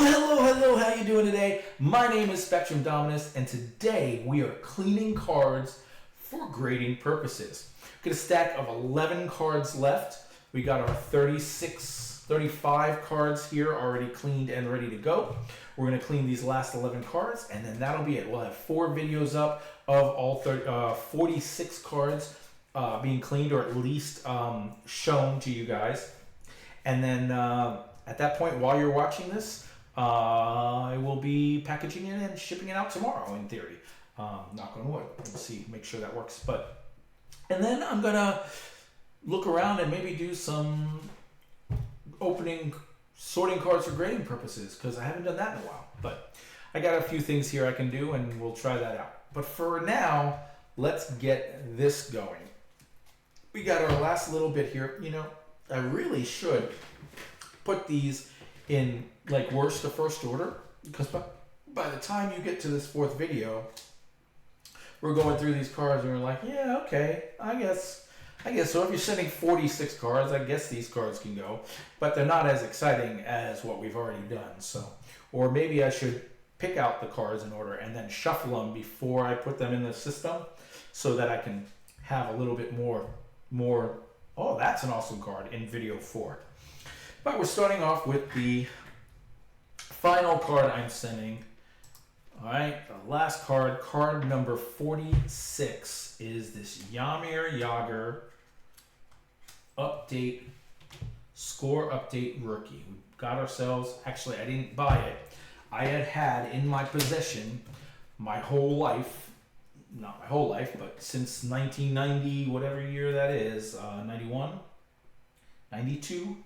Hello, how you doing today? My name is Spectrum Dominus, and today we are cleaning cards for grading purposes. Got a stack of 11 cards left. We got our 35 cards here already cleaned and ready to go. We're going to clean these last 11 cards, and then that'll be it. We'll have 4 videos up of all 46 cards being cleaned, or at least shown to you guys. And then at that point, while you're watching this, I will be packaging it and shipping it out tomorrow, in theory. Knock on wood. Let's see, make sure that works. And then I'm gonna look around and maybe do some sorting cards for grading purposes, because I haven't done that in a while. But I got a few things here I can do, and we'll try that out. But for now, let's get this going. We got our last little bit here. You know, I really should put these in like worst to first order, because by the time you get to this 4th video, we're going through these cards and we're like, yeah, okay, I guess so. If you're sending 46 cards, I guess these cards can go, but they're not as exciting as what we've already done. So, or maybe I should pick out the cards in order and then shuffle them before I put them in the system, so that I can have a little bit more. Oh, that's an awesome card in video 4. But we're starting off with the final card I'm sending. All right, the last card, card number 46, is this Jaromir Jagr score update rookie. We got ourselves, actually I didn't buy it. I had in my possession my whole life, not my whole life, but since 1990, whatever year that is, 91, 92,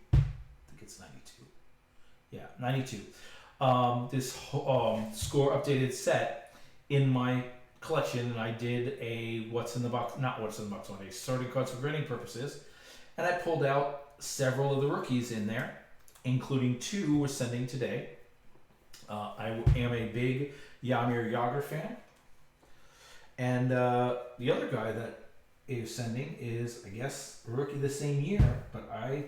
it's 92. Yeah, 92. This score updated set in my collection, and I did a what's in the box one, a sorting cards for grading purposes, and I pulled out several of the rookies in there, including 2 we're sending today. I am a big Jaromir Jagr fan, and the other guy that is sending is, I guess, a rookie the same year, but I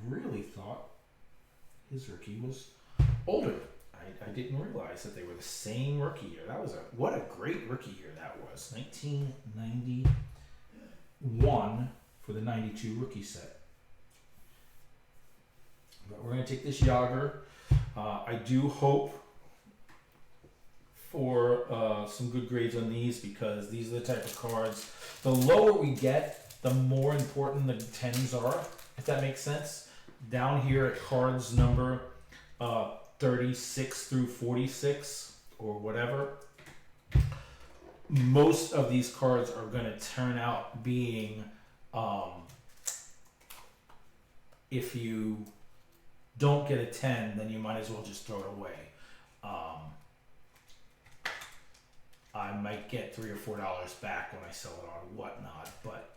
really thought his rookie was older. I didn't realize that they were the same rookie year. What a great rookie year that was. 1991 for the 92 rookie set. But we're going to take this Jagr. I do hope for some good grades on these, because these are the type of cards. The lower we get, the more important the 10s are, if that makes sense. Down here at cards number 36 through 46 or whatever, most of these cards are going to turn out being, if you don't get a 10, then you might as well just throw it away. I might get $3 or $4 back when I sell it on whatnot, but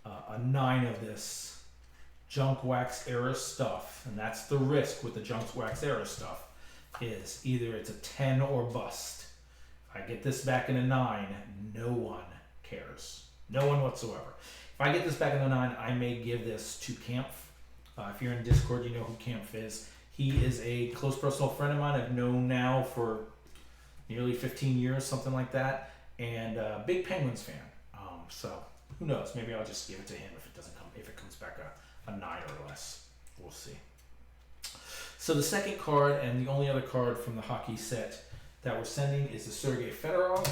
a 9 of this junk wax era stuff, and that's the risk with the junk wax era stuff, is either it's a 10 or bust. If I get this back in a 9, no one cares. No one whatsoever. If I get this back in a 9, I may give this to Kampf. If you're in Discord, you know who Kampf is. He is a close personal friend of mine. I've known now for nearly 15 years, something like that, and big Penguins fan. So who knows? Maybe I'll just give it to him if it comes back a 9 or less. We'll see. So the second card, and the only other card from the hockey set that we're sending, is the Sergei Fedorov.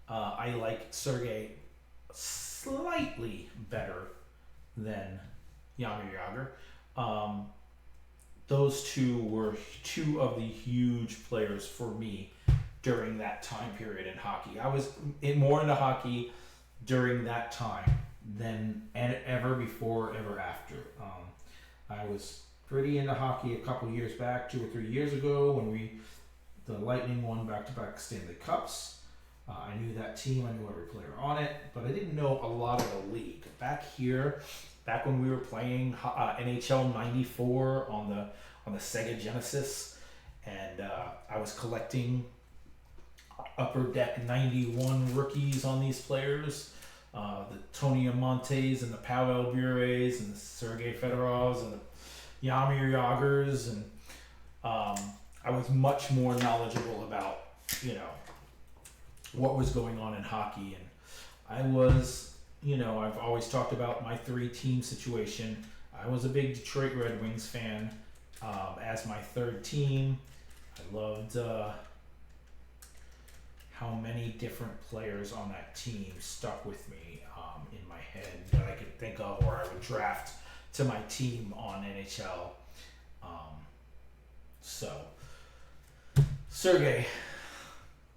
I like Sergei slightly better than Jaromir Jagr. Those 2 were 2 of the huge players for me during that time period in hockey. I was more into hockey during that time than ever before, ever after. I was pretty into hockey a couple years back, 2 or 3 years ago, when the Lightning won back-to-back Stanley Cups. I knew that team, I knew every player on it, but I didn't know a lot of the league. Back when we were playing NHL 94 on the Sega Genesis, and I was collecting Upper Deck 91 rookies on these players. The Tony Amontes and the Pavel Bures and the Sergei Fedorovs and the Jaromir Jagrs, and I was much more knowledgeable about, you know, what was going on in hockey. And I was, you know, I've always talked about my 3-team situation. I was a big Detroit Red Wings fan as my third team. I loved how many different players on that team stuck with me in my head that I could think of, or I would draft to my team on NHL. So, Sergey,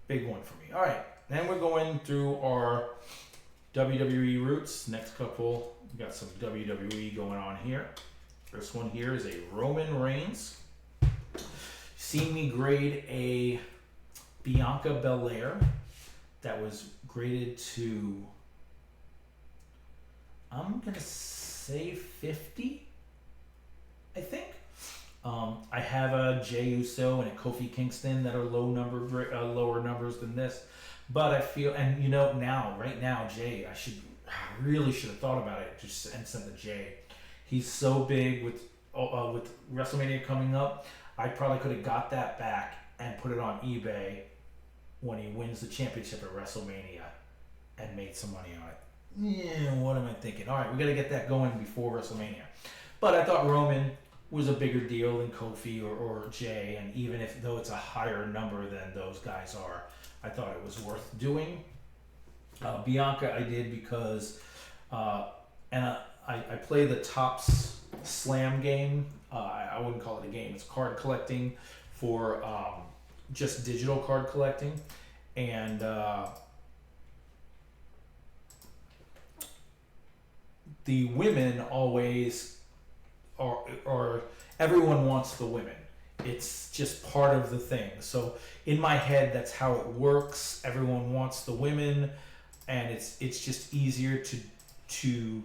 big one for me. All right, then we're going through our WWE roots. Next couple, we got some WWE going on here. First one here is a Roman Reigns. See me grade a Bianca Belair that was graded to, I'm gonna say 50, I think. I have a Jey Uso and a Kofi Kingston that are lower numbers than this, but I feel, and you know, right now, Jey, I really should have thought about it and sent the Jey. He's so big with WrestleMania coming up. I probably could have got that back and put it on eBay when he wins the championship at WrestleMania and made some money on it. Yeah, what am I thinking? All right, we got to get that going before WrestleMania. But I thought Roman was a bigger deal than Kofi or Jey, and even though it's a higher number than those guys are, I thought it was worth doing. Bianca I did because, and I play the Topps Slam game. I wouldn't call it a game. It's card collecting for just digital card collecting. And the women always are everyone wants the women. It's just part of the thing. So in my head, that's how it works. Everyone wants the women, and it's just easier to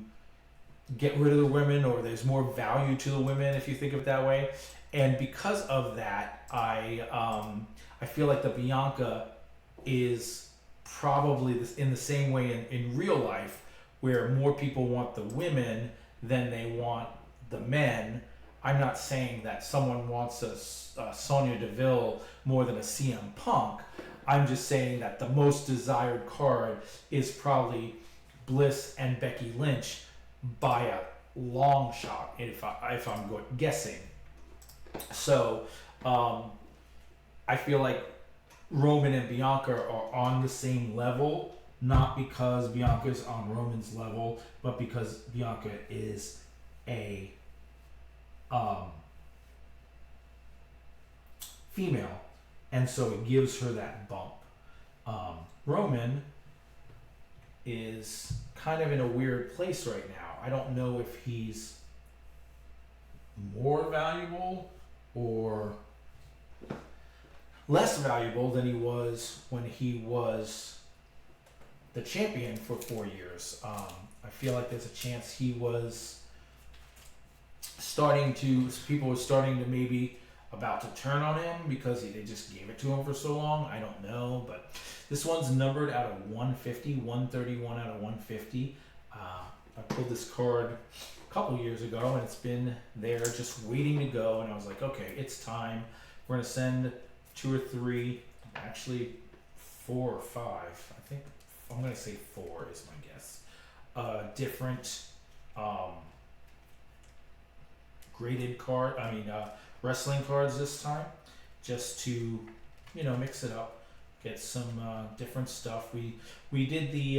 get rid of the women, or there's more value to the women if you think of it that way. And because of that, I feel like the Bianca is probably in the same way in real life, where more people want the women than they want the men. I'm not saying that someone wants a Sonya Deville more than a CM Punk. I'm just saying that the most desired card is probably Bliss and Becky Lynch by a long shot, if I'm guessing. So I feel like Roman and Bianca are on the same level, not because Bianca's on Roman's level, but because Bianca is a female, and so it gives her that bump. Roman is kind of in a weird place right now. I don't know if he's more valuable or less valuable than he was when he was the champion for 4 years. I feel like there's a chance he was people were starting to maybe about to turn on him because they just gave it to him for so long. I don't know, but this one's numbered out of 150, 131 out of 150. I pulled this card a couple years ago, and it's been there just waiting to go, and I was like, okay, it's time. We're going to send 2 or 3, actually 4 or 5. I think I'm going to say 4 is my guess. Different graded wrestling cards this time, just to, mix it up, get some different stuff. We did the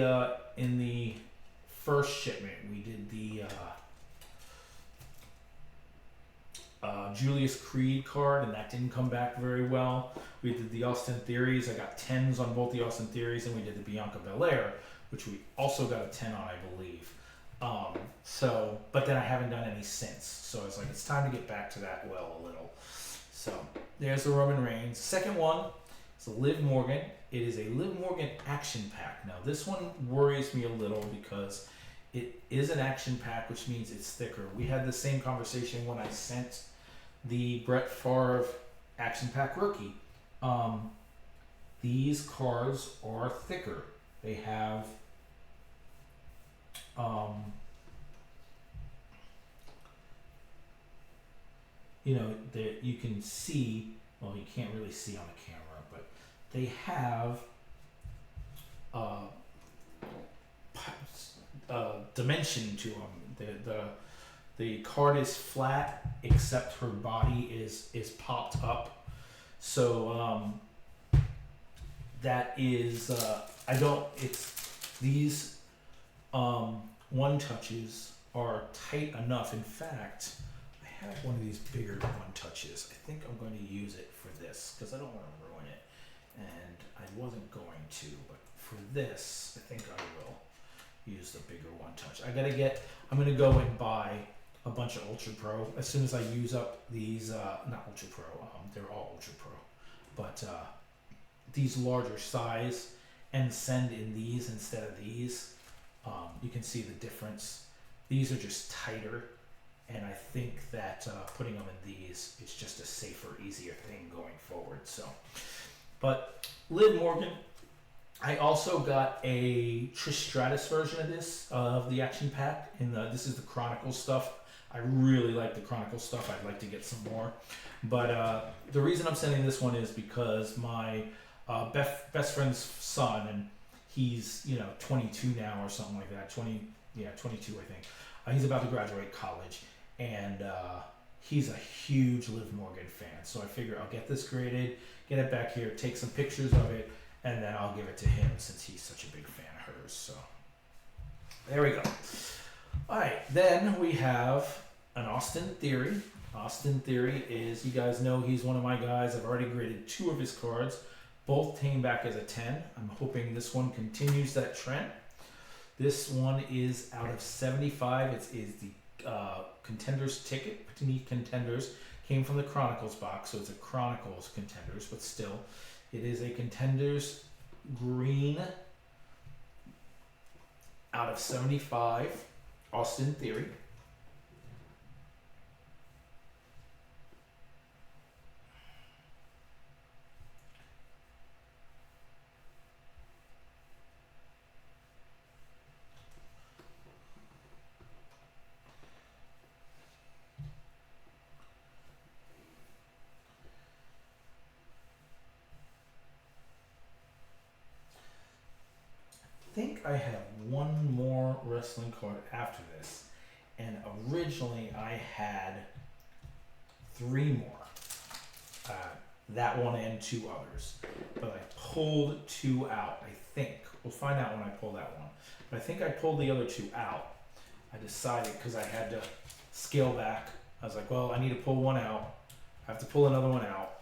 in the first shipment, we did the Julius Creed card, and that didn't come back very well. We did the Austin Theories. I got 10s on both the Austin Theories, and we did the Bianca Belair, which we also got a 10 on, I believe. But then I haven't done any since. So I was like, it's time to get back to that well a little. So there's the Roman Reigns. Second one is a Liv Morgan. It is a Liv Morgan action pack. Now this one worries me a little because it is an action pack, which means it's thicker. We had the same conversation when I sent the Brett Favre action pack rookie. These cards are thicker. They have you know, you can see, well, you can't really see on the camera, but they have dimension to them. The card is flat except her body is popped up. So that is I don't. It's these one touches are tight enough. In fact, I have one of these bigger one touches. I think I'm going to use it for this because I don't want to ruin it, and I wasn't going to, but for this, I think I will use the bigger one touch. I'm gonna go and buy a bunch of Ultra Pro as soon as I use up these. Not Ultra Pro. They're all Ultra Pro, but these larger size, and send in these instead of these. You can see the difference. These are just tighter, and I think that putting them in these is just a safer, easier thing going forward. So, but Liv Morgan, I also got a Trish Stratus version of this, of the action pack. This is the Chronicle stuff. I really like the Chronicle stuff. I'd like to get some more. But the reason I'm sending this one is because my best friend's son, and he's 22 now or something like that. 22 I think. He's about to graduate college, and he's a huge Liv Morgan fan. So I figure I'll get this graded, get it back here, take some pictures of it, and then I'll give it to him since he's such a big fan of hers. So there we go. All right, then we have an Austin Theory. Austin Theory is, you guys know, he's one of my guys. I've already graded 2 of his cards. Both came back as a 10. I'm hoping this one continues that trend. This one is out of 75. It is the Contenders ticket. Panini Contenders came from the Chronicles box, so it's a Chronicles Contenders, but still, it is a Contenders green out of 75. Austin Theory. I think I have one more wrestling card after this, and originally I had 3 more. That one and 2 others, but I pulled 2 out. I think we'll find out when I pull that one. But I think I pulled the other 2 out. I decided because I had to scale back. I was like, well, I need to pull one out. I have to pull another one out,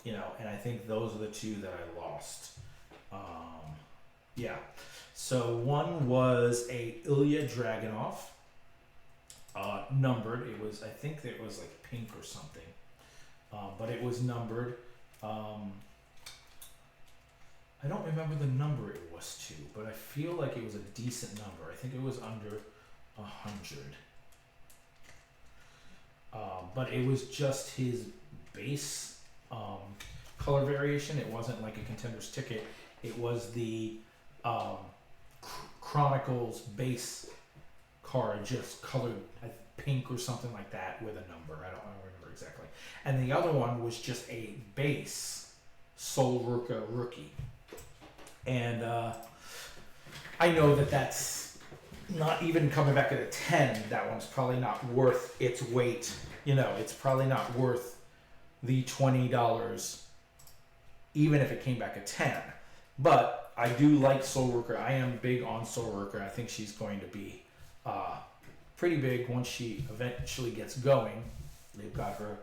and I think those are the 2 that I lost. Yeah. So one was a Ilya Dragunov, numbered. It was, I think it was like pink or something, but it was numbered. I don't remember the number it was to, but I feel like it was a decent number. I think it was under 100. But it was just his base color variation. It wasn't like a Contenders ticket. It was the Chronicles base card, just colored pink or something like that with a number. I don't remember exactly. And the other one was just a base Sol Ruka rookie. And I know that that's not even coming back at a 10. That one's probably not worth its weight. It's probably not worth the $20, even if it came back a 10. But I do like Sol Ruka. I am big on Sol Ruka. I think she's going to be pretty big once she eventually gets going. They've got her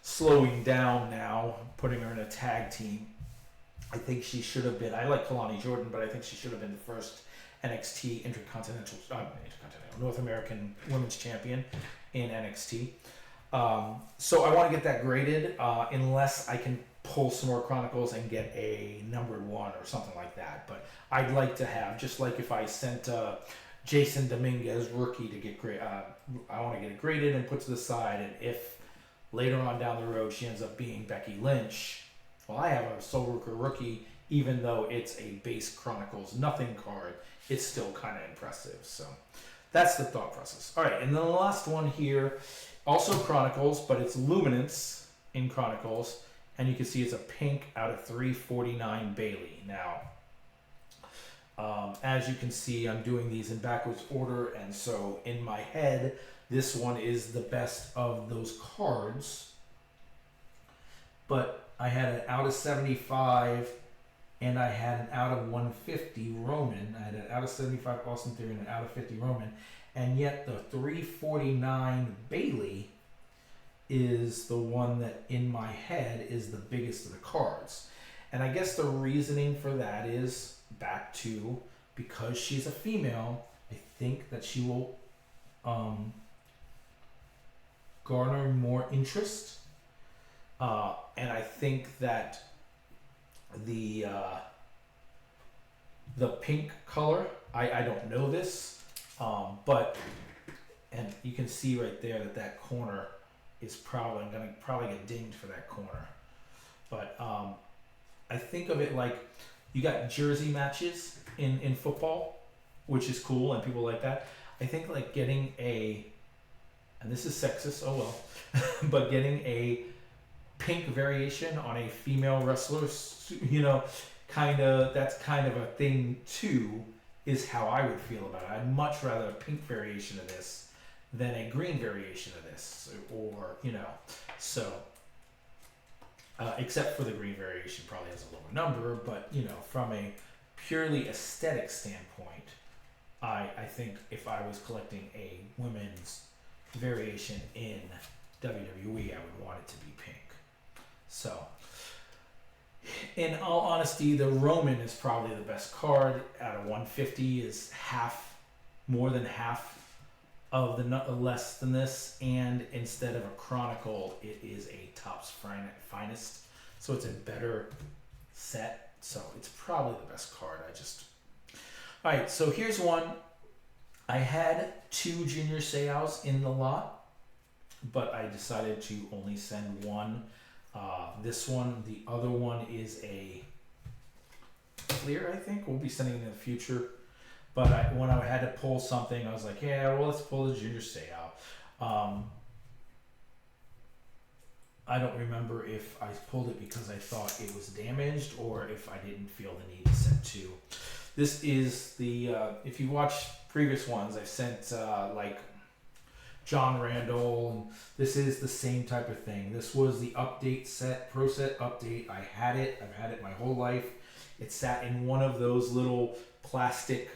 slowing down now, putting her in a tag team. I think she should have been, I like Kalani Jordan, but I think she should have been the first NXT North American Women's Champion in NXT. So I want to get that graded unless I can pull some more Chronicles and get a numbered 1 or something like that. But I'd like to have, just like if I sent Jason Dominguez rookie to get graded, I want to get it graded and put to the side. And if later on down the road she ends up being Becky Lynch, well, I have a Sol Ruka rookie, even though it's a base Chronicles nothing card, it's still kind of impressive. So that's the thought process. All right, and then the last one here, also Chronicles, but it's Luminance in Chronicles, and you can see it's a pink out of 349 Bailey. Now, as you can see, I'm doing these in backwards order, and so in my head, this one is the best of those cards. But I had an out of 75, and I had an out of 150 Roman. I had an out of 75 Austin Theory and an out of 50 Roman, and yet the 349 Bailey is the one that in my head is the biggest of the cards. And I guess the reasoning for that is back to, because she's a female, I think that she will garner more interest. And I think that the pink color, I don't know this, but, and you can see right there that that corner is probably, I'm gonna probably get dinged for that corner. But I think of it like, you got jersey matches in football, which is cool and people like that. I think like getting a, and this is sexist, oh well, but getting a pink variation on a female wrestler, you know, that's kind of a thing too, is how I would feel about it. I'd much rather a pink variation of this than a green variation of this, or, you know, so, except for the green variation probably has a lower number, but, you know, from a purely aesthetic standpoint, I think if I was collecting a women's variation in WWE, I would want it to be pink. So, in all honesty, the Roman is probably the best card. Out of 150 is half, more than half of the less than this, and instead of a Chronicle, it is a Topps Finest, so it's a better set. So it's probably the best card. All right. So here's one. I had 2 Junior Seaos in the lot, but I decided to only send one. This one, the other one is a clear, I think. We'll be sending it in the future. But when I had to pull something, I was like, yeah, well, let's pull the Junior Seau. I don't remember if I pulled it because I thought it was damaged or if I didn't feel the need to send 2. This is the, if you watch previous ones, I've sent like John Randall, and this is the same type of thing. This was the update set, Pro Set update. I had it. I've had it my whole life. It sat in one of those little plastic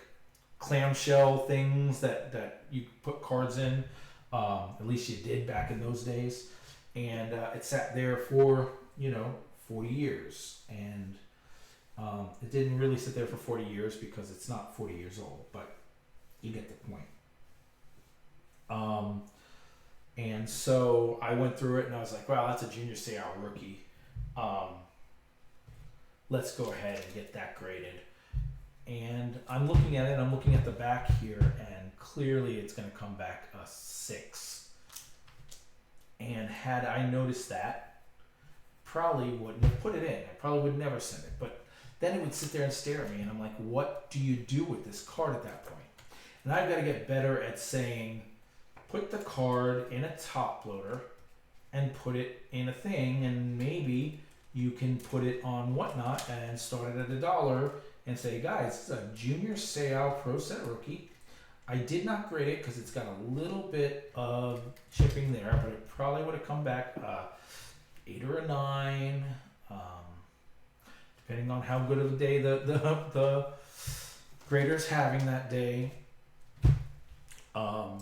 clamshell things that you put cards in. At least you did back in those days. And it sat there for, 40 years. And it didn't really sit there for 40 years because it's not 40 years old, but you get the point. And so I went through it and I was like, wow, that's a Junior Seau rookie. Let's go ahead and get that graded. And I'm looking at it, I'm looking at the back here, and clearly it's going to come back a 6. And had I noticed that, probably wouldn't have put it in. I probably would never send it. But then it would sit there and stare at me, and I'm like, what do you do with this card at that point? And I've got to get better at saying, put the card in a top loader and put it in a thing, and maybe you can put it on Whatnot and start it at $1 and say, guys, this is a Junior Seau Pro Set rookie. I did not grade it because it's got a little bit of chipping there, but it probably would have come back 8 or a 9, depending on how good of a day the grader's having that day. And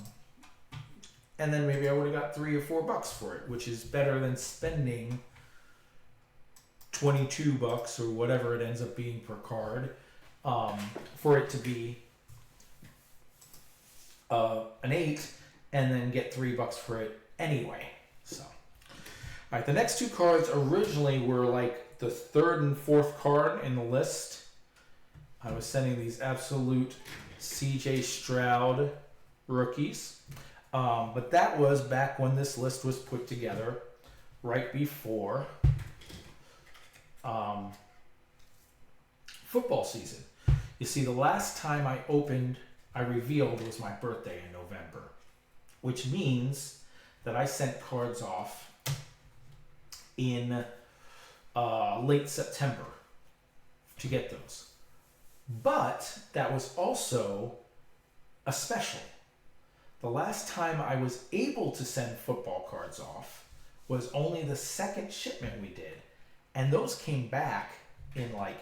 then maybe I would have got $3 or $4 for it, which is better than spending $22 or whatever it ends up being per card, for it to be an 8 and then get $3 for it anyway. So, all right, the next 2 cards originally were like the 3rd and 4th card in the list. I was sending these absolute CJ Stroud rookies. But that was back when this list was put together, right before football season. You see, the last time I opened I revealed was my birthday in November, which means that I sent cards off in late September to get those. But that was also a special. The last time I was able to send football cards off was only the second shipment we did. And those came back in like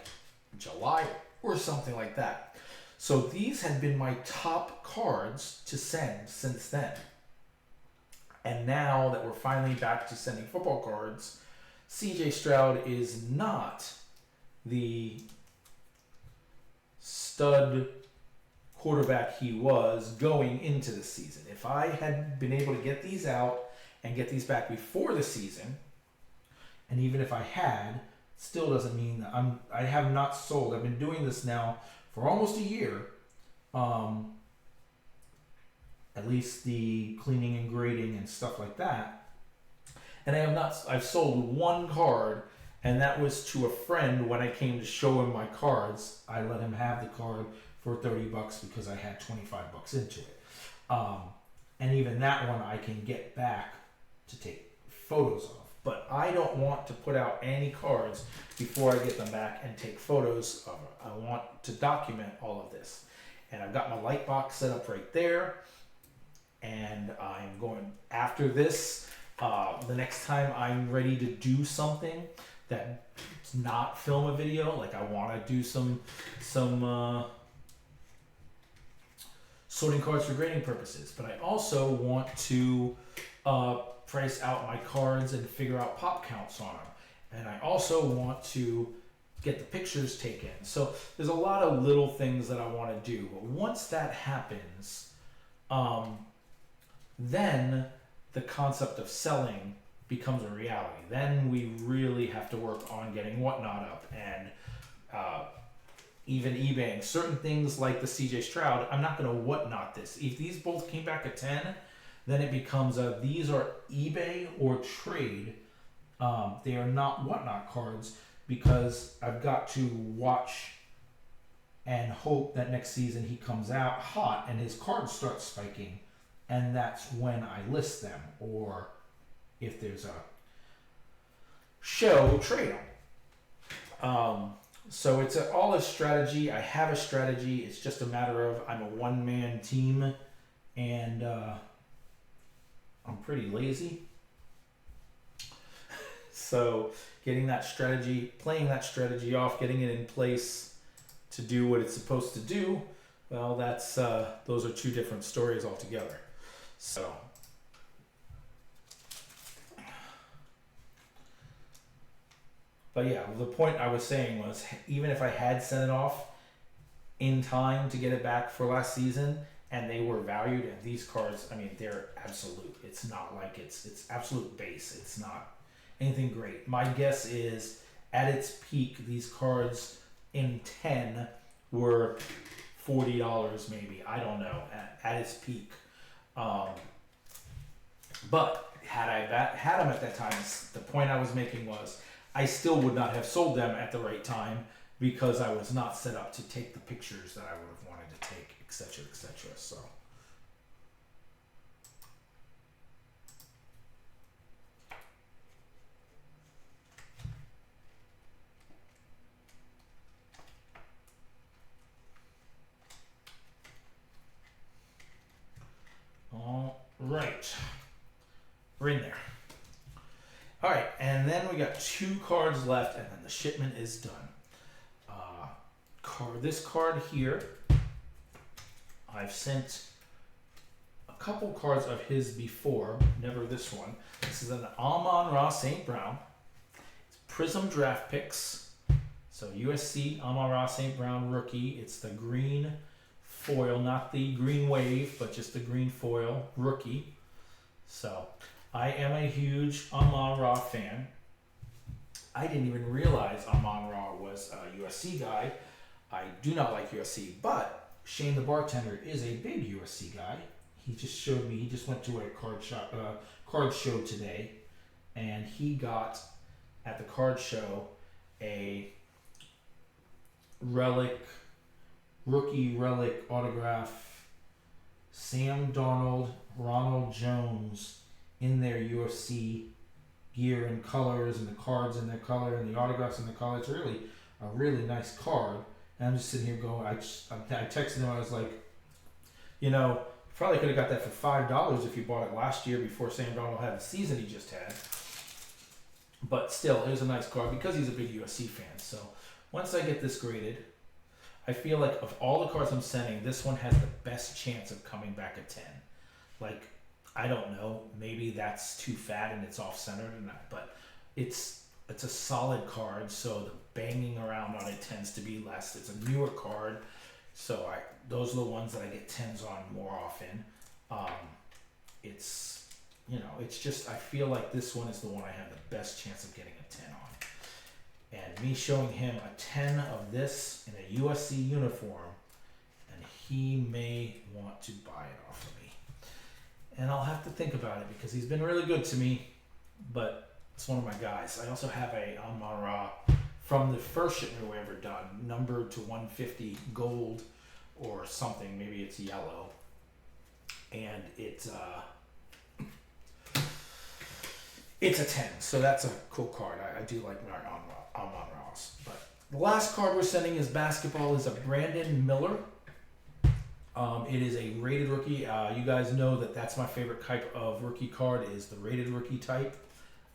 July or something like that. So these had been my top cards to send since then. And now that we're finally back to sending football cards, CJ Stroud is not the stud quarterback he was going into the season. If I had been able to get these out and get these back before the season, and even if I had, still doesn't mean that I have not sold. I've been doing this now for almost a year. At least the cleaning and grading and stuff like that. And I've sold one card, and that was to a friend when I came to show him my cards. I let him have the card for $30 because I had $25 into it. And even that one I can get back to take photos of. But I don't want to put out any cards before I get them back and take photos of them. I want to document all of this. And I've got my light box set up right there. And I'm going, after this, the next time I'm ready to do something that's not film a video, like I want to do some sorting cards for grading purposes, but I also want to price out my cards and figure out pop counts on them. And I also want to get the pictures taken. So there's a lot of little things that I want to do. But once that happens, then the concept of selling becomes a reality. Then we really have to work on getting Whatnot up and even eBaying certain things like the CJ Stroud. I'm not going to Whatnot this. If these both came back at 10, then it becomes these are eBay or trade. They are not Whatnot cards because I've got to watch and hope that next season he comes out hot and his cards start spiking. And that's when I list them, or if there's a show, trade them. So it's all a strategy. I have a strategy. It's just a matter of I'm a one-man team, and I'm pretty lazy. So getting that strategy, playing that strategy off, getting it in place to do what it's supposed to do, well, that's those are two different stories altogether. So, but yeah, the point I was saying was, even if I had sent it off in time to get it back for last season, and they were valued, and these cards, I mean, they're absolute. It's not like it's absolute base. It's not anything great. My guess is, at its peak, these cards in 10 were $40 maybe. I don't know, at its peak. But had them at that time, the point I was making was I still would not have sold them at the right time because I was not set up to take the pictures that I would have wanted to take, etc., etc. So. All right, we're in there. All right, and then we got 2 cards left, and then the shipment is done. This card here, I've sent a couple cards of his before, never this one. This is an Amon-Ra St. Brown. It's Prism Draft Picks. So USC Amon-Ra St. Brown rookie. It's the green foil, not the green wave, but just the green foil rookie. So I am a huge Amon-Ra fan. I didn't even realize Amon-Ra was a USC guy. I do not like USC, but Shane the bartender is a big USC guy. He just showed me, he just went to a card show today, and he got at the card show a rookie relic autograph Sam Darnold, Ronald Jones in their UFC gear and colors, and the cards in their color, and the autographs in their color. It's really a really nice card. And I'm just sitting here going, I texted him, I was like, you know, probably could have got that for $5 if you bought it last year before Sam Darnold had the season he just had. But still, it was a nice card because he's a big USC fan. So once I get this graded, I feel like of all the cards I'm sending, this one has the best chance of coming back a 10. Like, I don't know, maybe that's too fat and it's off-centered, but it's a solid card, so the banging around on it tends to be less. It's a newer card, so those are the ones that I get 10s on more often. It's, you know, it's just, I feel like this one is the one I have the best chance of getting a 10 on. And me showing him a 10 of this in a USC uniform, and he may want to buy it off of me. And I'll have to think about it because he's been really good to me, but it's one of my guys. I also have a Amon-Ra from the first shipment we ever done, numbered to 150 gold or something. Maybe it's yellow. And it's a 10, so that's a cool card. I do like my Amon-Ra's. But the last card we're sending is basketball is a Brandon Miller. It is a rated rookie. You guys know that that's my favorite type of rookie card is the rated rookie type.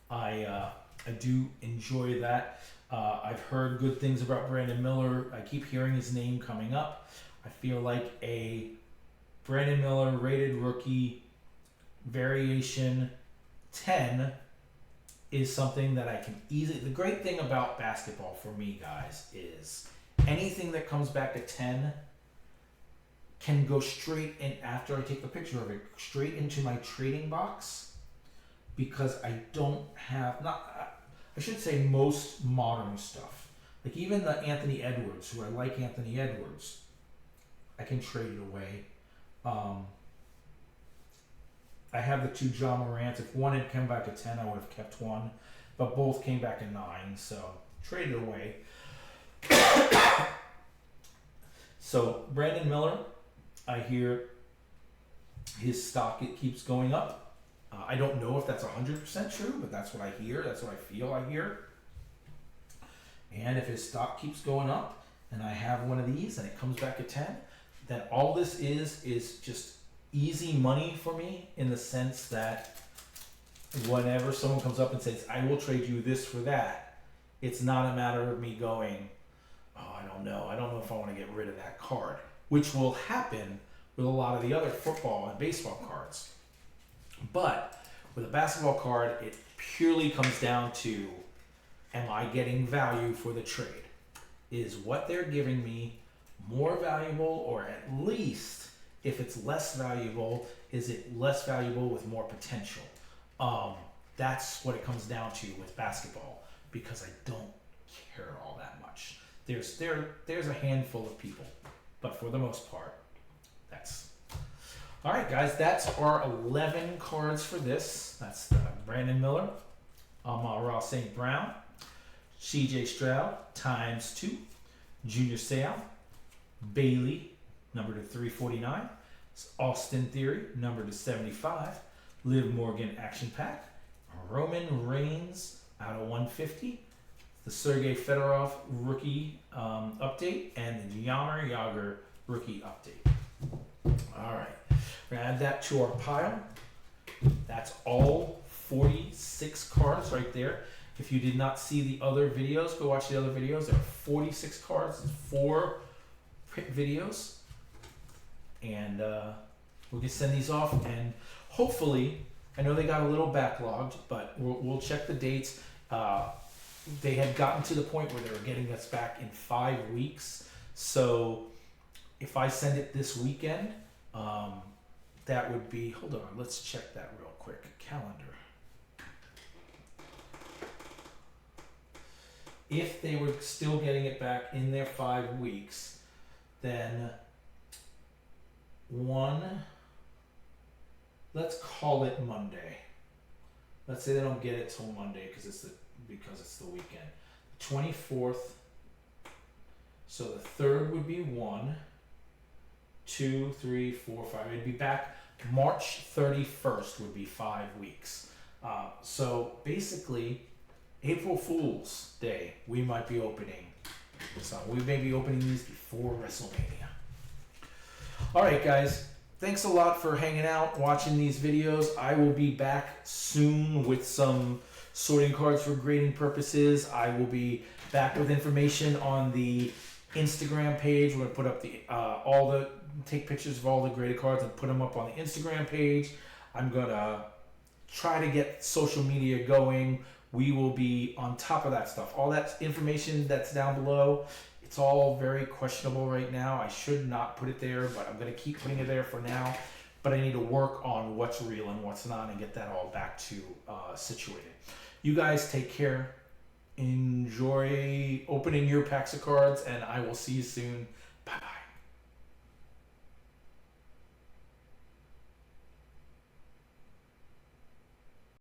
I do enjoy that. I've heard good things about Brandon Miller. I keep hearing his name coming up. I feel like a Brandon Miller rated rookie variation 10 is something that I can easily... The great thing about basketball for me, guys, is anything that comes back at 10 can go straight in after I take the picture of it, straight into my trading box, because I don't have, I should say most modern stuff. Like even the Anthony Edwards, who I like Anthony Edwards, I can trade it away. I have the two John Morants. If one had come back at 10, I would have kept one, but both came back at 9, so trade it away. So Brandon Miller, I hear his stock, it keeps going up. I don't know if that's 100% true, but that's what I hear. That's what I feel I hear. And if his stock keeps going up and I have one of these and it comes back at 10, then all this is just easy money for me, in the sense that whenever someone comes up and says, I will trade you this for that, it's not a matter of me going, oh, I don't know if I want to get rid of that card, which will happen with a lot of the other football and baseball cards. But with a basketball card, it purely comes down to, am I getting value for the trade? Is what they're giving me more valuable, or at least, if it's less valuable, is it less valuable with more potential? That's what it comes down to with basketball, because I don't care all that much. There's a handful of people, but for the most part, that's... All right, guys, that's our 11 cards for this. That's the Brandon Miller, Amon-Ra St. Brown, C.J. Stroud ×2, Junior Seau, Bailey, number to 349, Austin Theory, number to 75, Liv Morgan Action Pack, Roman Reigns out of 150, the Sergey Fedorov rookie update, and the Yammer Yager rookie update. All right, we're gonna add that to our pile. That's all 46 cards right there. If you did not see the other videos, go watch the other videos. There are 46 cards, 4 videos, and we can send these off, and hopefully, I know they got a little backlogged, but we'll check the dates. They had gotten to the point where they were getting us back in 5 weeks, so if I send it this weekend, that would be, hold on, let's check that real quick. Calendar. If they were still getting it back in their 5 weeks, then let's call it Monday. Let's say they don't get it till Monday because it's the weekend. 24th. So the 3rd would be 1, 2, 3, 4, 5. It'd be back March 31st would be 5 weeks. So basically, April Fool's Day, we might be opening. So we may be opening these before WrestleMania. All right, guys. Thanks a lot for hanging out, watching these videos. I will be back soon with some sorting cards for grading purposes. I will be back with information on the Instagram page. We're gonna put up the take pictures of all the graded cards and put them up on the Instagram page. I'm gonna try to get social media going. We will be on top of that stuff. All that information that's down below, it's all very questionable right now. I should not put it there, but I'm gonna keep putting it there for now. But I need to work on what's real and what's not and get that all back to situated. You guys take care. Enjoy opening your packs of cards, and I will see you soon. Bye-bye.